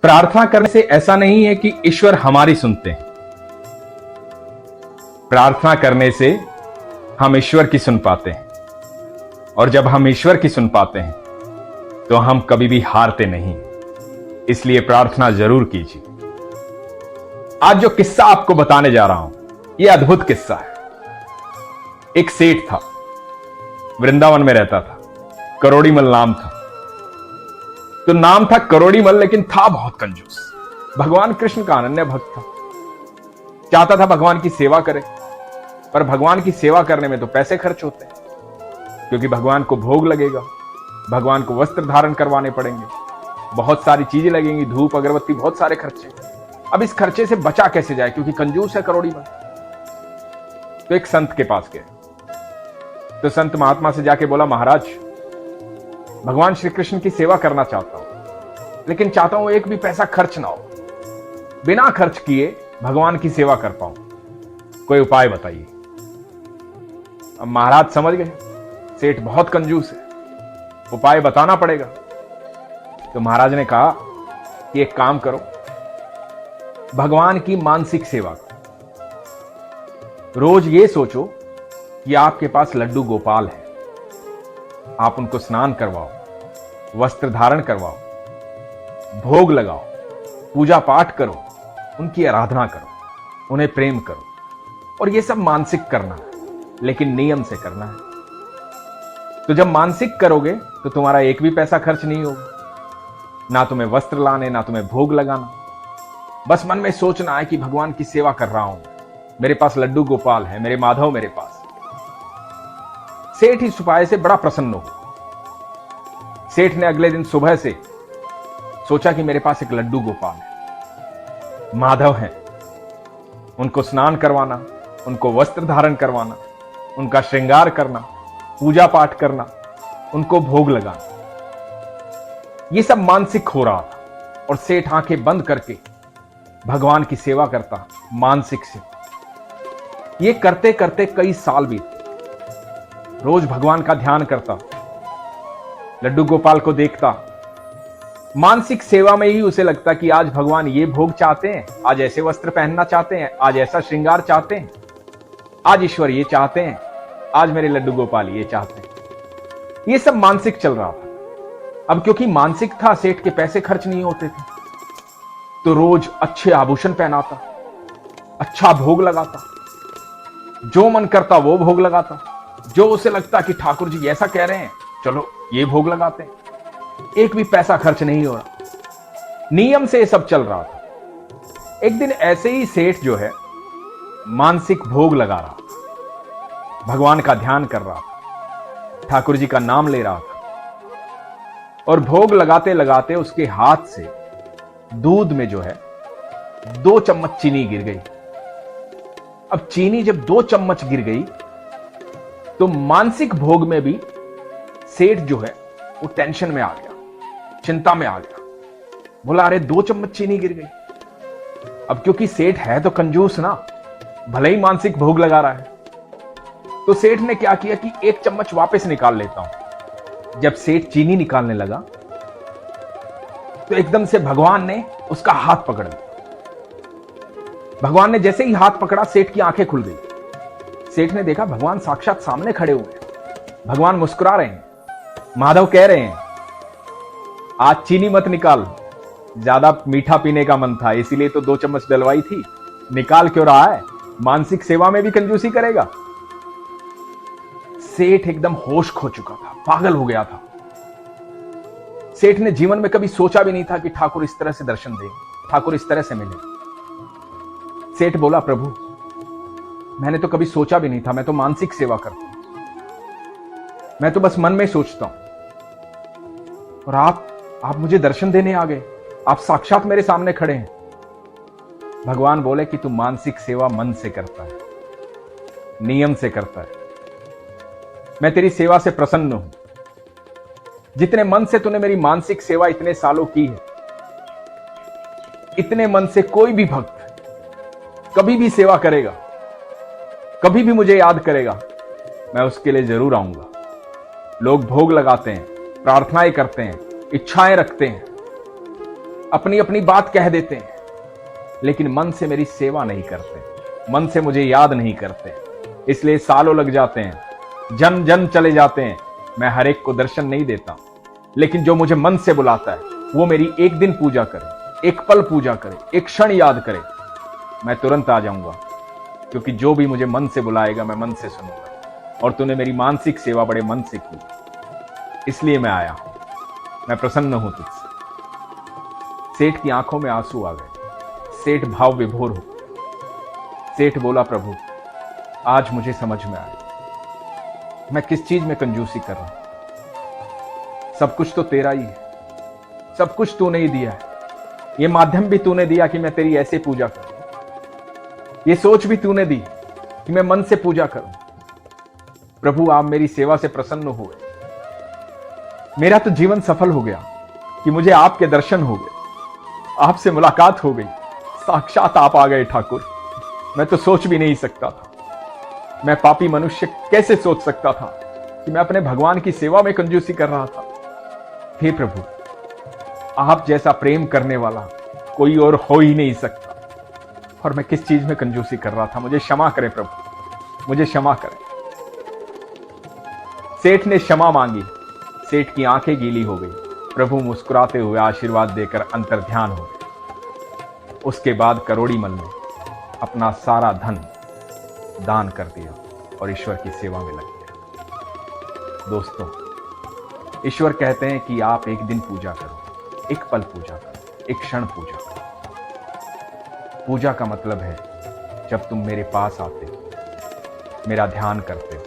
प्रार्थना करने से ऐसा नहीं है कि ईश्वर हमारी सुनते हैं। प्रार्थना करने से हम ईश्वर की सुन पाते हैं, और जब हम ईश्वर की सुन पाते हैं तो हम कभी भी हारते नहीं। इसलिए प्रार्थना जरूर कीजिए। आज जो किस्सा आपको बताने जा रहा हूं, यह अद्भुत किस्सा है। एक सेठ था, वृंदावन में रहता था, करोड़ीमल नाम था। तो नाम था करोड़ीमल, लेकिन था बहुत कंजूस। भगवान कृष्ण का अनन्य भक्त था। चाहता था भगवान की सेवा करे, पर भगवान की सेवा करने में तो पैसे खर्च होते हैं, क्योंकि भगवान को भोग लगेगा, भगवान को वस्त्र धारण करवाने पड़ेंगे, बहुत सारी चीजें लगेंगी, धूप अगरबत्ती, बहुत सारे खर्चे। अब इस खर्चे से बचा कैसे जाए, क्योंकि कंजूस है करोड़ीमल। तो एक संत के पास गए। तो संत महात्मा से जाके बोला, महाराज, भगवान श्री कृष्ण की सेवा करना चाहता हूं, लेकिन चाहता हूं एक भी पैसा खर्च ना हो, बिना खर्च किए भगवान की सेवा कर पाऊं, कोई उपाय बताइए। अब महाराज समझ गए सेठ बहुत कंजूस है, उपाय बताना पड़ेगा। तो महाराज ने कहा कि एक काम करो, भगवान की मानसिक सेवा करो। रोज ये सोचो कि आपके पास लड्डू गोपाल है, आप उनको स्नान करवाओ, वस्त्र धारण करवाओ, भोग लगाओ, पूजा पाठ करो, उनकी आराधना करो, उन्हें प्रेम करो। और ये सब मानसिक करना है, लेकिन नियम से करना है। तो जब मानसिक करोगे तो तुम्हारा एक भी पैसा खर्च नहीं होगा, ना तुम्हें वस्त्र लाने, ना तुम्हें भोग लगाना। बस मन में सोचना है कि भगवान की सेवा कर रहा हूं, मेरे पास लड्डू गोपाल है, मेरे माधव मेरे पास। सेठ इस उपाय से बड़ा प्रसन्न हो। सेठ ने अगले दिन सुबह से सोचा कि मेरे पास एक लड्डू गोपाल है, माधव है, उनको स्नान करवाना, उनको वस्त्र धारण करवाना, उनका श्रृंगार करना, पूजा पाठ करना, उनको भोग लगाना। ये सब मानसिक हो रहा था, और सेठ आंखें बंद करके भगवान की सेवा करता, मानसिक से। ये करते करते कई साल बीते। रोज भगवान का ध्यान करता, लड्डू गोपाल को देखता। मानसिक सेवा में ही उसे लगता कि आज भगवान ये भोग चाहते हैं, आज ऐसे वस्त्र पहनना चाहते हैं, आज ऐसा श्रृंगार चाहते हैं, आज ईश्वर ये चाहते हैं, आज मेरे लड्डू गोपाल ये चाहते हैं। ये सब मानसिक चल रहा था। अब क्योंकि मानसिक था, सेठ के पैसे खर्च नहीं होते थे, तो रोज अच्छे आभूषण पहनाता, अच्छा भोग लगाता, जो मन करता वो भोग लगाता, जो उसे लगता कि ठाकुर जी ऐसा कह रहे हैं, चलो ये भोग लगाते हैं। एक भी पैसा खर्च नहीं हो रहा, नियम से ये सब चल रहा था। एक दिन ऐसे ही सेठ जो है मानसिक भोग लगा रहा था, भगवान का ध्यान कर रहा था, ठाकुर जी का नाम ले रहा था, और भोग लगाते लगाते उसके हाथ से दूध में जो है 2 चम्मच चीनी गिर गई। अब चीनी जब 2 चम्मच गिर गई तो मानसिक भोग में भी सेठ जो है वो टेंशन में आ गया, चिंता में आ गया। बोला, अरे 2 चम्मच चीनी गिर गई। अब क्योंकि सेठ है तो कंजूस ना, भले ही मानसिक भोग लगा रहा है, तो सेठ ने क्या किया कि 1 चम्मच वापस निकाल लेता हूं। जब सेठ चीनी निकालने लगा तो एकदम से भगवान ने उसका हाथ पकड़ लिया। भगवान ने जैसे ही हाथ पकड़ा, सेठ की आंखें खुल गई। सेठ ने देखा भगवान साक्षात सामने खड़े हुए हैं, भगवान मुस्कुरा रहे हैं। माधव कह रहे हैं, आज चीनी मत निकाल, ज्यादा मीठा पीने का मन था, इसीलिए तो 2 चम्मच डलवाई थी, निकाल क्यों रहा है, मानसिक सेवा में भी कंजूसी करेगा। सेठ एकदम होश खो चुका था, पागल हो गया था। सेठ ने जीवन में कभी सोचा भी नहीं था कि ठाकुर इस तरह से दर्शन दे, ठाकुर इस तरह से मिले। सेठ बोला, प्रभु, मैंने तो कभी सोचा भी नहीं था, मैं तो मानसिक सेवा करता हूं, मैं तो बस मन में सोचता हूं, और आप मुझे दर्शन देने आ गए, आप साक्षात मेरे सामने खड़े हैं। भगवान बोले कि तू मानसिक सेवा मन से करता है, नियम से करता है, मैं तेरी सेवा से प्रसन्न हूं। जितने मन से तूने मेरी मानसिक सेवा इतने सालों की है, इतने मन से कोई भी भक्त कभी भी सेवा करेगा, कभी भी मुझे याद करेगा, मैं उसके लिए जरूर आऊंगा। लोग भोग लगाते हैं, प्रार्थनाएं करते हैं, इच्छाएं रखते हैं, अपनी अपनी बात कह देते हैं, लेकिन मन से मेरी सेवा नहीं करते, मन से मुझे याद नहीं करते। इसलिए सालों लग जाते हैं, जन जन चले जाते हैं, मैं हर एक को दर्शन नहीं देता। लेकिन जो मुझे मन से बुलाता है वो मेरी एक दिन पूजा करे, एक पल पूजा करे, एक क्षण याद करे, मैं तुरंत आ जाऊंगा। क्योंकि जो भी मुझे मन से बुलाएगा मैं मन से सुनूंगा। और तूने मेरी मानसिक सेवा बड़े मन से की, इसलिए मैं आया हूं। मैं प्रसन्न हूं तुझसे। सेठ की आंखों में आंसू आ गए। सेठ भाव विभोर हो। सेठ बोला, प्रभु आज मुझे समझ में आया मैं किस चीज में कंजूसी कर रहा हूं। सब कुछ तो तेरा ही है, सब कुछ तूने ही दिया है। ये माध्यम भी तूने दिया कि मैं तेरी ऐसे पूजा करूं। ये सोच भी तूने दी कि मैं मन से पूजा करूं। प्रभु आप मेरी सेवा से प्रसन्न हुए। मेरा तो जीवन सफल हो गया कि मुझे आपके दर्शन हो गए, आपसे मुलाकात हो गई। साक्षात आप आ गए ठाकुर। मैं तो सोच भी नहीं सकता था, मैं पापी मनुष्य कैसे सोच सकता था कि मैं अपने भगवान की सेवा में कंजूसी कर रहा था। हे प्रभु, आप जैसा प्रेम करने वाला कोई और हो ही नहीं सकता। और मैं किस चीज में कंजूसी कर रहा था, मुझे क्षमा करें प्रभु, मुझे क्षमा करें। सेठ ने क्षमा मांगी। सेठ की आंखें गीली हो गई। प्रभु मुस्कुराते हुए आशीर्वाद देकर अंतर्ध्यान हो गए। उसके बाद करोड़ी मल ने अपना सारा धन दान कर दिया और ईश्वर की सेवा में लग गया। दोस्तों, ईश्वर कहते हैं कि आप एक दिन पूजा करो, एक पल पूजा करो, एक क्षण पूजा करो। पूजा का मतलब है जब तुम मेरे पास आते हो, मेरा ध्यान करते हो,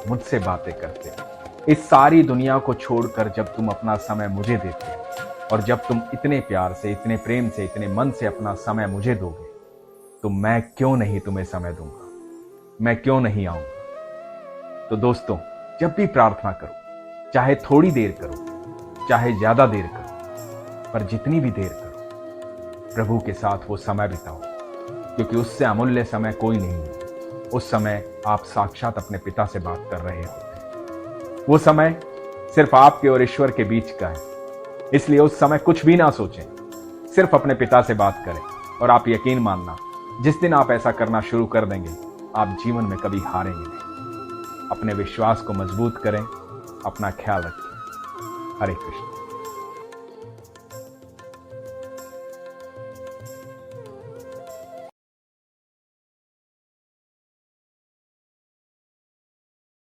मुझसे बातें करते हो, इस सारी दुनिया को छोड़कर जब तुम अपना समय मुझे देते हो, और जब तुम इतने प्यार से, इतने प्रेम से, इतने मन से अपना समय मुझे दोगे, तो मैं क्यों नहीं तुम्हें समय दूंगा, मैं क्यों नहीं आऊंगा। तो दोस्तों, जब भी प्रार्थना करो, चाहे थोड़ी देर करो, चाहे ज्यादा देर करो, पर जितनी भी देर करो, प्रभु के साथ वो समय बिताओ। क्योंकि उससे अमूल्य समय कोई नहीं है। उस समय आप साक्षात अपने पिता से बात कर रहे होते हैं। वो समय सिर्फ आपके और ईश्वर के बीच का है। इसलिए उस समय कुछ भी ना सोचें, सिर्फ अपने पिता से बात करें। और आप यकीन मानना, जिस दिन आप ऐसा करना शुरू कर देंगे, आप जीवन में कभी हारेंगे नहीं। अपने विश्वास को मजबूत करें, अपना ख्याल रखें। हरे कृष्ण।